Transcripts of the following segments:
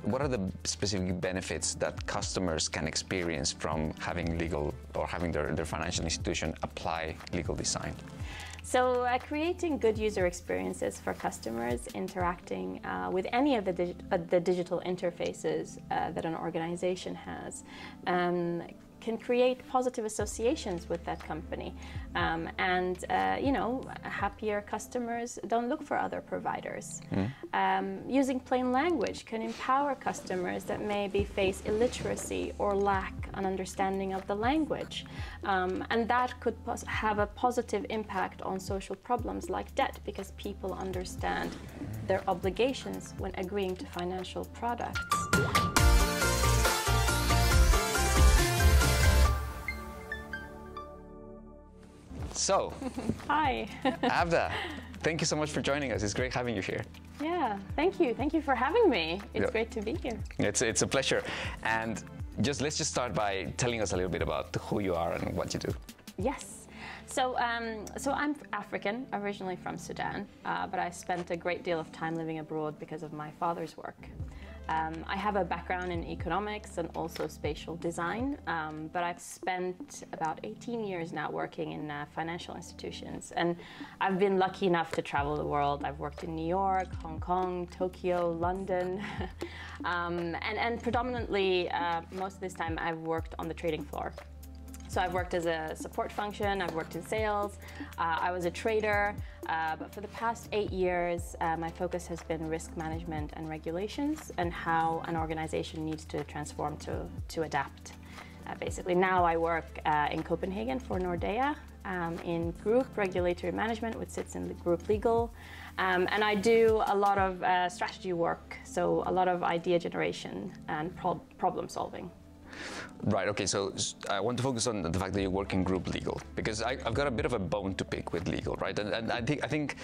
what are the specific benefits that customers can experience from having legal or having their financial institution apply legal design? So creating good user experiences for customers interacting with any of the digital interfaces that an organization has can create positive associations with that company. Happier customers don't look for other providers. Using plain language can empower customers that maybe face illiteracy or lack an understanding of the language. And that could have a positive impact on social problems like debt, because people understand their obligations when agreeing to financial products. So, hi. Abda, thank you so much for joining us. It's great having you here. Yeah, thank you. Thank you for having me. It's great to be here. It's a pleasure. And let's just start by telling us a little bit about who you are and what you do. Yes. So I'm African, originally from Sudan, but I spent a great deal of time living abroad because of my father's work. I have a background in economics and also spatial design, but I've spent about 18 years now working in financial institutions, and I've been lucky enough to travel the world. I've worked in New York, Hong Kong, Tokyo, London, and predominantly most of this time I've worked on the trading floor. So I've worked as a support function, I've worked in sales, I was a trader, but for the past 8 years, my focus has been risk management and regulations and how an organization needs to transform to adapt. Basically, now I work in Copenhagen for Nordea in group regulatory management, which sits in the Group Legal, and I do a lot of strategy work, so a lot of idea generation and problem solving. Right, okay, so I want to focus on the fact that you work in Group Legal, because I've got a bit of a bone to pick with legal, right? And I think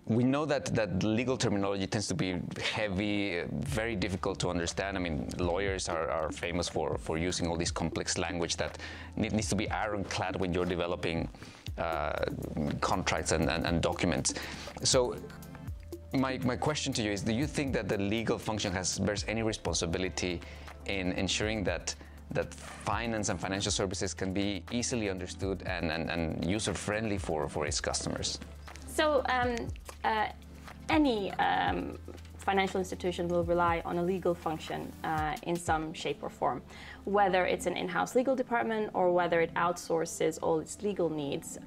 we know that legal terminology tends to be heavy, very difficult to understand. I mean, lawyers are famous for using all this complex language that needs to be ironclad when you're developing contracts and documents. So my question to you is, do you think that the legal function bears any responsibility in ensuring that finance and financial services can be easily understood and user-friendly for its customers? So any financial institution will rely on a legal function in some shape or form, whether it's an in-house legal department or whether it outsources all its legal needs.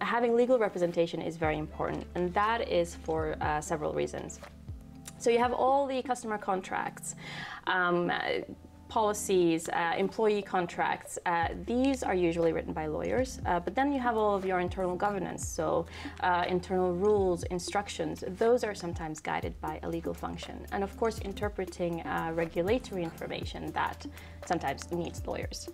Having legal representation is very important, and that is for several reasons. So you have all the customer contracts, policies, employee contracts. These are usually written by lawyers, but then you have all of your internal governance, so internal rules, instructions. Those are sometimes guided by a legal function. And of course, interpreting regulatory information that sometimes needs lawyers.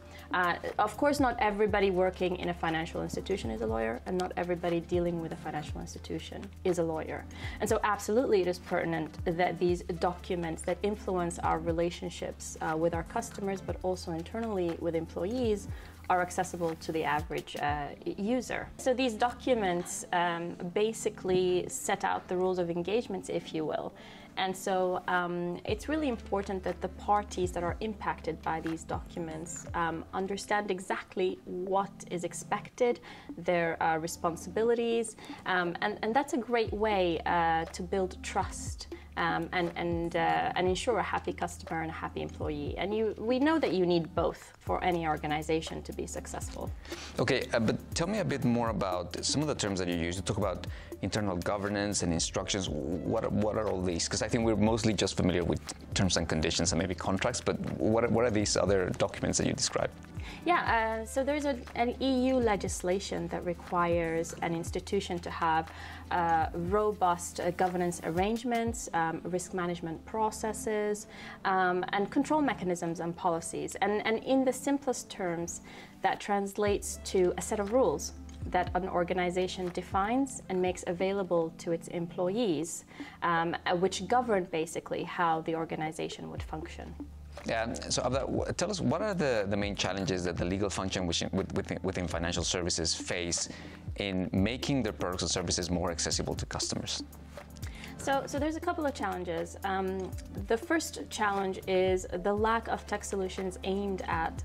Of course, not everybody working in a financial institution is a lawyer, and not everybody dealing with a financial institution is a lawyer. And so absolutely it is pertinent that these documents that influence our relationships with our customers, but also internally with employees, are accessible to the average user. So these documents basically set out the rules of engagement, if you will. And so it's really important that the parties that are impacted by these documents understand exactly what is expected, their responsibilities, and that's a great way to build trust and ensure a happy customer and a happy employee. And we know that you need both for any organization to be successful. Okay, but tell me a bit more about some of the terms that you use. You talk about internal governance and instructions. What are all these? Because I think we're mostly just familiar with terms and conditions and maybe contracts, but what are these other documents that you describe? Yeah, so there's an EU legislation that requires an institution to have robust governance arrangements, risk management processes, and control mechanisms and policies. And in the simplest terms, that translates to a set of rules that an organization defines and makes available to its employees, which govern basically how the organization would function. Yeah, so Abda, tell us, what are the main challenges that the legal function within financial services face in making their products and services more accessible to customers? So there's a couple of challenges. The first challenge is the lack of tech solutions aimed at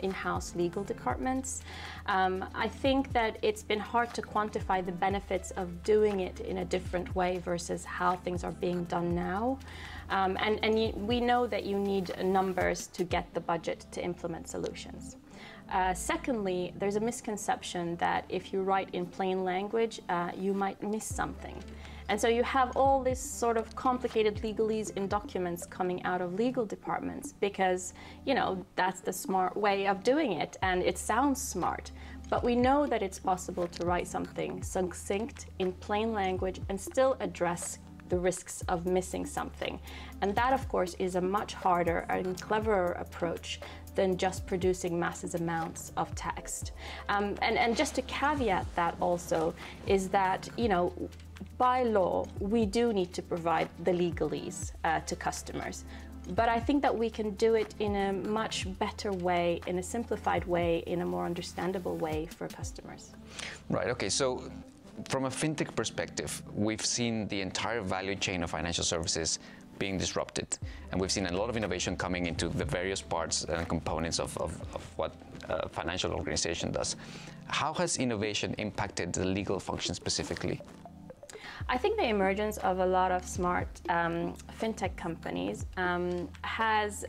in-house legal departments. I think that it's been hard to quantify the benefits of doing it in a different way versus how things are being done now. We know that you need numbers to get the budget to implement solutions. Secondly, there's a misconception that if you write in plain language, you might miss something. And so you have all this sort of complicated legalese in documents coming out of legal departments because, you know, that's the smart way of doing it and it sounds smart. But we know that it's possible to write something succinct in plain language and still address the risks of missing something. And that, of course, is a much harder and cleverer approach than just producing massive amounts of text. And just to caveat that also is that, you know, by law, we do need to provide the legalese to customers. But I think that we can do it in a much better way, in a simplified way, in a more understandable way for customers. Right, okay, so from a fintech perspective, we've seen the entire value chain of financial services being disrupted. And we've seen a lot of innovation coming into the various parts and components of what a financial organization does. How has innovation impacted the legal function specifically? I think the emergence of a lot of smart fintech companies has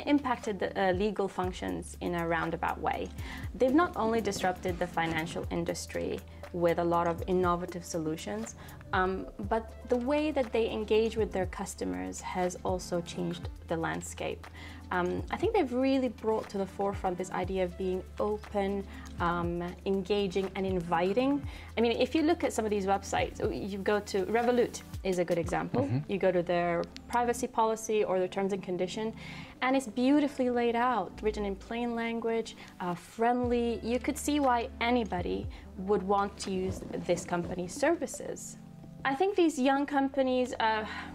impacted the legal functions in a roundabout way. They've not only disrupted the financial industry with a lot of innovative solutions, but the way that they engage with their customers has also changed the landscape. I think they've really brought to the forefront this idea of being open, engaging and inviting. I mean, if you look at some of these websites, you go to Revolut is a good example. Mm-hmm. You go to their privacy policy or their terms and condition, and it's beautifully laid out, written in plain language, friendly. You could see why anybody would want to use this company's services. I think these young companies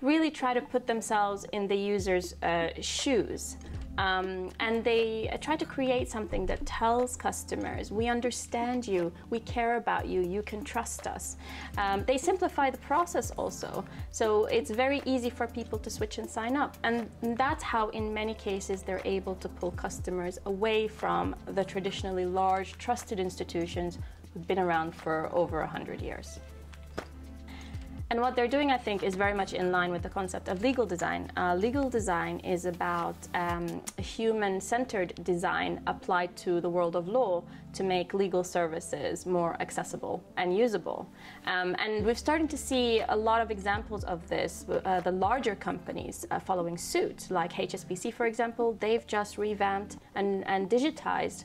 really try to put themselves in the user's shoes. And they try to create something that tells customers, we understand you, we care about you, you can trust us. They simplify the process also, so it's very easy for people to switch and sign up. And that's how, in many cases, they're able to pull customers away from the traditionally large, trusted institutions who've been around for over 100 years. And what they're doing, I think, is very much in line with the concept of legal design. Legal design is about a human-centered design applied to the world of law to make legal services more accessible and usable. And we're starting to see a lot of examples of this, the larger companies following suit, like HSBC, for example. They've just revamped and digitized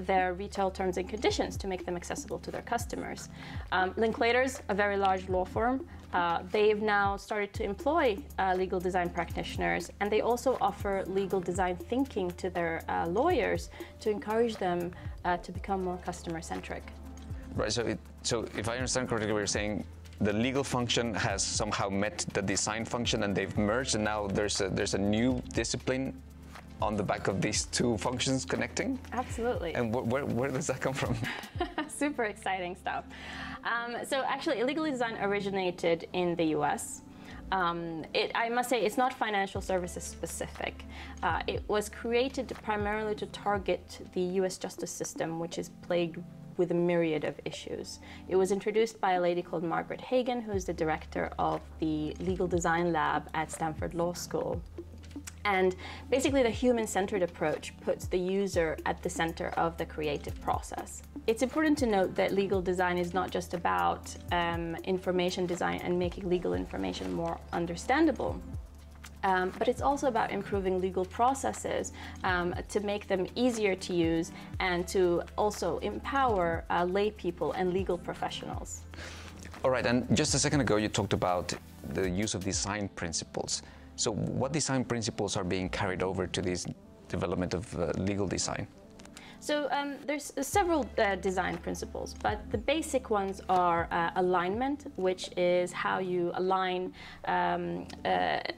their retail terms and conditions to make them accessible to their customers. Linklaters, a very large law firm, they've now started to employ legal design practitioners, and they also offer legal design thinking to their lawyers to encourage them to become more customer-centric. Right, so if I understand correctly, we're saying the legal function has somehow met the design function and they've merged, and now there's a new discipline on the back of these two functions connecting? Absolutely. And where does that come from? Super exciting stuff. So actually, legal design originated in the US. I must say, it's not financial services specific. It was created primarily to target the US justice system, which is plagued with a myriad of issues. It was introduced by a lady called Margaret Hagan, who is the director of the Legal Design Lab at Stanford Law School. And basically, the human-centered approach puts the user at the center of the creative process. It's important to note that legal design is not just about information design and making legal information more understandable, but it's also about improving legal processes to make them easier to use and to also empower lay people and legal professionals. All right, and just a second ago, you talked about the use of design principles. So what design principles are being carried over to this development of legal design? So there's several design principles, but the basic ones are alignment, which is how you align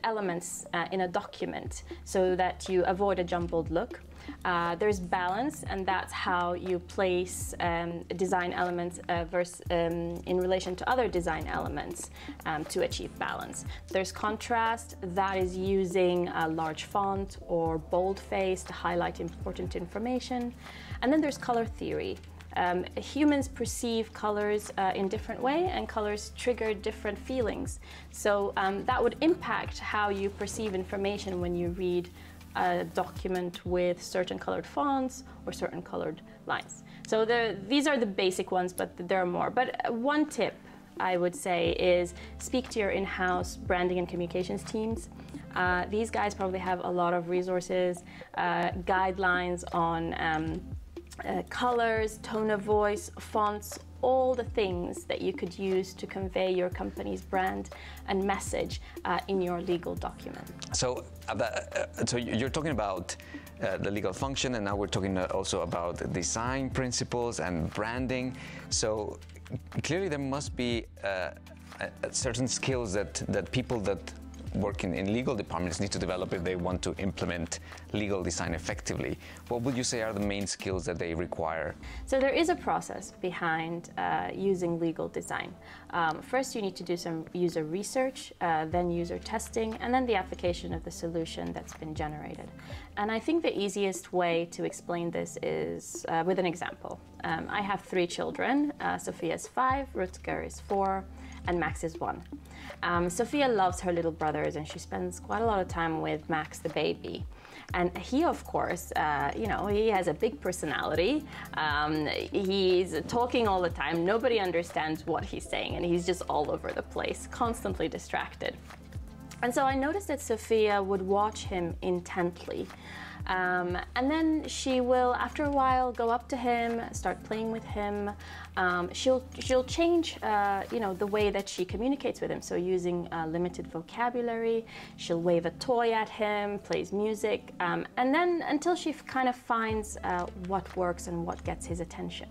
elements in a document so that you avoid a jumbled look. There's balance, and that's how you place design elements in relation to other design elements to achieve balance. There's contrast, that is using a large font or boldface to highlight important information. And then there's color theory. Humans perceive colors in different way, and colors trigger different feelings. So that would impact how you perceive information when you read a document with certain colored fonts or certain colored lines. So these are the basic ones, but there are more. But one tip I would say is speak to your in-house branding and communications teams. These guys probably have a lot of resources, guidelines on colors, tone of voice, fonts, all the things that you could use to convey your company's brand and message in your legal document. So, so you're talking about the legal function, and now we're talking also about design principles and branding. So clearly there must be certain skills that people that work in legal departments need to develop if they want to implement legal design effectively. What would you say are the main skills that they require? So there is a process behind using legal design. First, you need to do some user research, then user testing, and then the application of the solution that's been generated. And I think the easiest way to explain this is with an example. I have 3 children. Sophia is 5, Rutger is 4, and Max is 1. Sophia loves her little brothers, and she spends quite a lot of time with Max, the baby. And he, of course, he has a big personality. He's talking all the time. Nobody understands what he's saying, and he's just all over the place, constantly distracted. And so I noticed that Sophia would watch him intently. And then she will, after a while, go up to him, start playing with him. She'll change, the way that she communicates with him. So using limited vocabulary, she'll wave a toy at him, plays music, and then until she kind of finds what works and what gets his attention.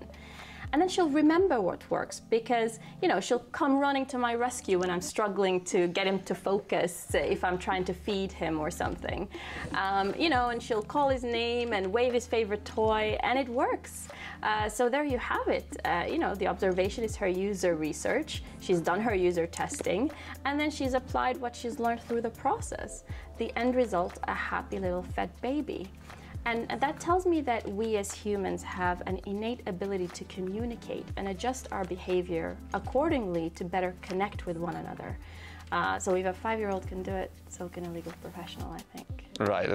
And then she'll remember what works because, she'll come running to my rescue when I'm struggling to get him to focus if I'm trying to feed him or something. And she'll call his name and wave his favorite toy, and it works. So there you have it. The observation is her user research. She's done her user testing, and then she's applied what she's learned through the process. The end result, a happy little fed baby. And that tells me that we as humans have an innate ability to communicate and adjust our behavior accordingly to better connect with one another. So if a 5-year-old can do it, so can a legal professional, I think. Right,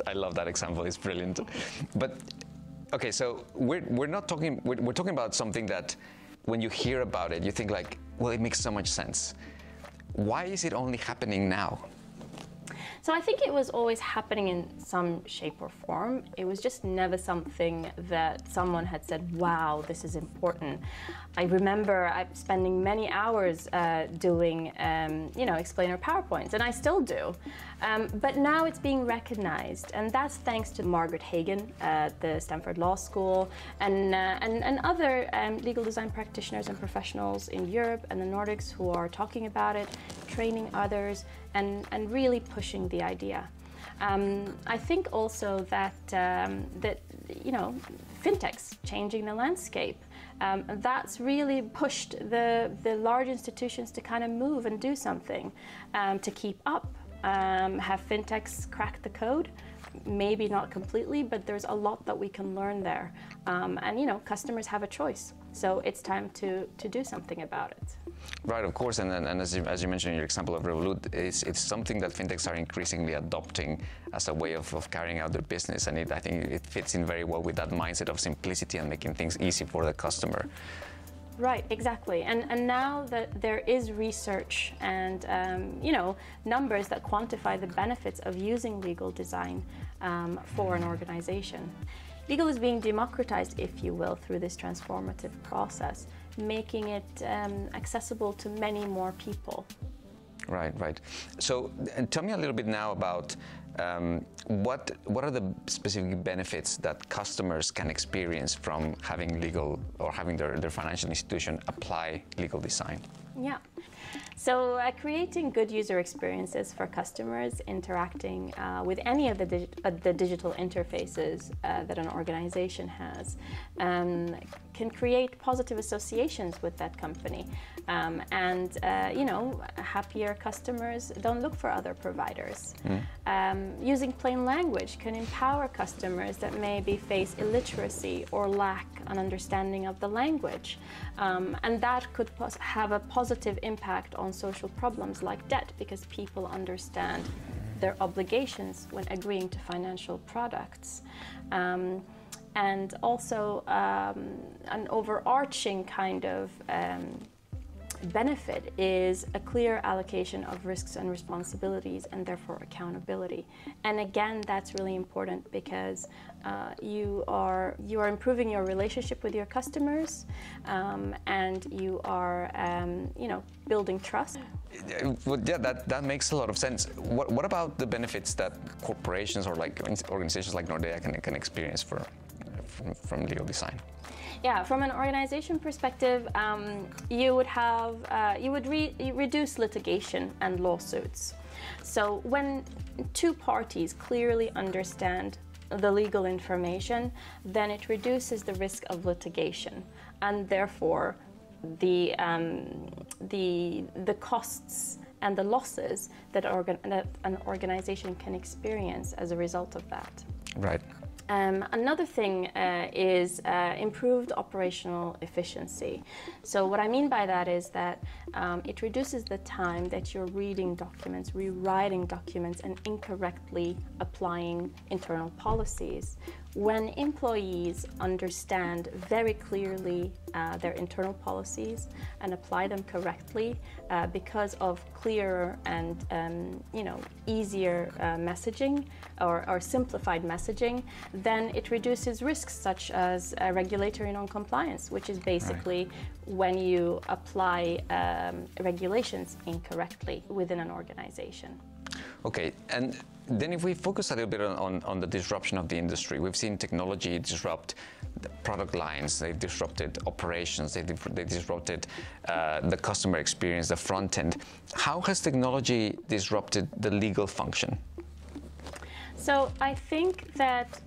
I love that example, it's brilliant. But, okay, so we're talking about something that when you hear about it, you think like, well, it makes so much sense. Why is it only happening now? So I think it was always happening in some shape or form. It was just never something that someone had said, wow, this is important. I remember spending many hours doing, explainer PowerPoints, and I still do. But now it's being recognized, and that's thanks to Margaret Hagan at the Stanford Law School and other legal design practitioners and professionals in Europe and the Nordics who are talking about it, training others, and really pushing the idea. I think also that fintech's changing the landscape. That's really pushed the large institutions to kind of move and do something to keep up. Have fintechs cracked the code? Maybe not completely, but there's a lot that we can learn there. And customers have a choice. So it's time to do something about it. Right, of course, and as you mentioned in your example of Revolut, it's something that fintechs are increasingly adopting as a way of carrying out their business, and I think it fits in very well with that mindset of simplicity and making things easy for the customer. Right, exactly. And now that there is research and numbers that quantify the benefits of using legal design for an organization. Legal is being democratized, if you will, through this transformative process, making it accessible to many more people. Right. So tell me a little bit now about what are the specific benefits that customers can experience from having legal or having their financial institution apply legal design? Yeah. So creating good user experiences for customers interacting with any of the digital interfaces that an organization has can create positive associations with that company. Happier customers don't look for other providers. Using plain language can empower customers that maybe face illiteracy or lack an understanding of the language. And that could have a positive impact on social problems like debt, because people understand their obligations when agreeing to financial products. And also an overarching kind of benefit is a clear allocation of risks and responsibilities, and therefore accountability. And again, that's really important because you are improving your relationship with your customers, and you are building trust. Well, yeah, that makes a lot of sense. What about the benefits that corporations or like organizations like Nordea can experience from legal design? Yeah, from an organization perspective, you would reduce litigation and lawsuits. So when two parties clearly understand the legal information, then it reduces the risk of litigation, and therefore the costs and the losses that an organization can experience as a result of that. Right. Another thing is improved operational efficiency. So what I mean by that is that it reduces the time that you're reading documents, rewriting documents, and incorrectly applying internal policies. When employees understand very clearly their internal policies and apply them correctly because of clearer and easier messaging or simplified messaging, then it reduces risks such as regulatory non-compliance, which is basically when you apply regulations incorrectly within an organization. Okay, and then if we focus a little bit on the disruption of the industry, we've seen technology disrupt the product lines, they've disrupted operations, they disrupted the customer experience, the front end. How has technology disrupted the legal function? So I think that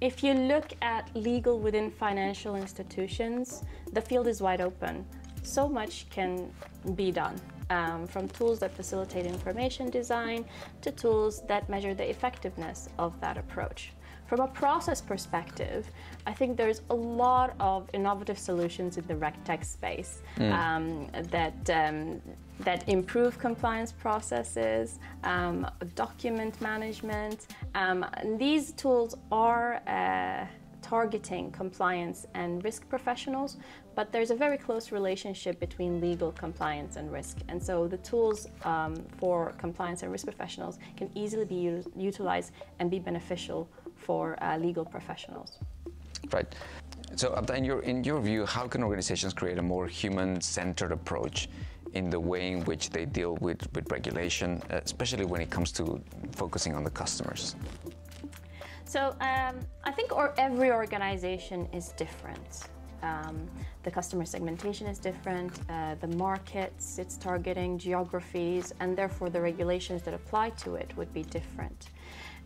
if you look at legal within financial institutions, the field is wide open. So much can be done. From tools that facilitate information design to tools that measure the effectiveness of that approach. From a process perspective, I think there's a lot of innovative solutions in the RegTech space that improve compliance processes, document management. These tools are targeting compliance and risk professionals, but there's a very close relationship between legal compliance and risk. And so the tools for compliance and risk professionals can easily be utilized and be beneficial for legal professionals. Right. So Abda, in your view, how can organizations create a more human-centered approach in the way in which they deal with regulation, especially when it comes to focusing on the customers? So I think every organization is different. The customer segmentation is different, the markets it's targeting, geographies, and therefore the regulations that apply to it would be different.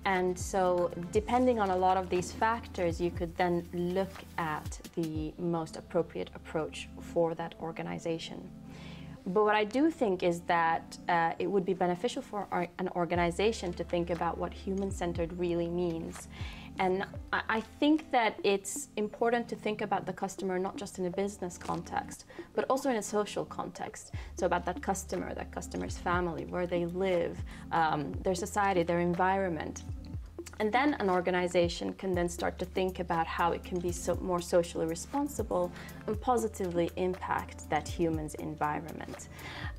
And so depending on a lot of these factors, you could then look at the most appropriate approach for that organization. But what I do think is that it would be beneficial for an organization to think about what human-centered really means. And I think that it's important to think about the customer not just in a business context, but also in a social context. So about that customer's family, where they live, their society, their environment. And then an organization can then start to think about how it can be more socially responsible and positively impact that human's environment.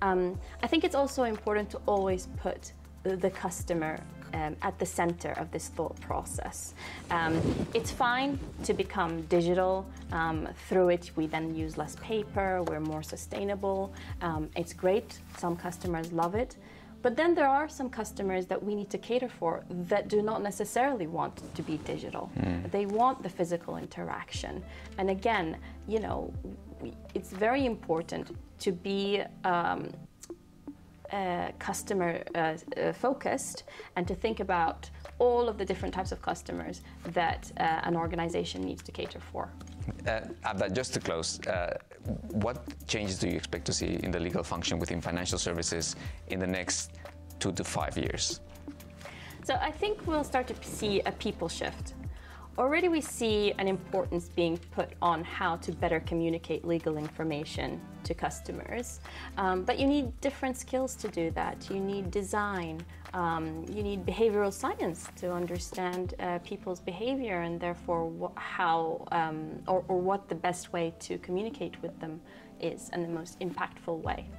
I think it's also important to always put the customer at the center of this thought process. It's fine to become digital. Through it, we then use less paper, we're more sustainable. It's great, some customers love it. But then there are some customers that we need to cater for that do not necessarily want to be digital. They want the physical interaction. And again, it's very important to be customer focused and to think about all of the different types of customers that an organization needs to cater for. Abda, just to close, what changes do you expect to see in the legal function within financial services in the next 2 to 5 years? So I think we'll start to see a people shift. Already we see an importance being put on how to better communicate legal information to customers. But you need different skills to do that. You need design, you need behavioral science to understand people's behavior and therefore what the best way to communicate with them is and the most impactful way.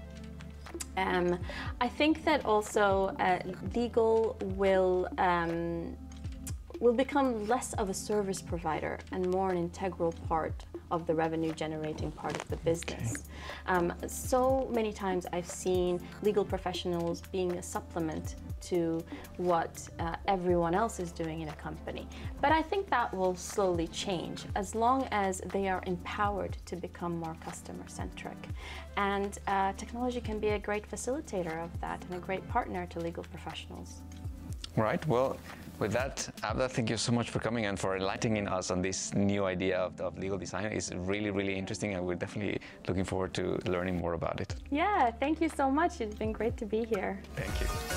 I think that also legal will become less of a service provider and more an integral part of the revenue generating part of the business. So many times I've seen legal professionals being a supplement to what everyone else is doing in a company. But I think that will slowly change as long as they are empowered to become more customer-centric. And technology can be a great facilitator of that and a great partner to legal professionals. Right. Well, with that, Abda, thank you so much for coming and for enlightening us on this new idea of legal design. It's really, really interesting, and we're definitely looking forward to learning more about it. Yeah, thank you so much. It's been great to be here. Thank you.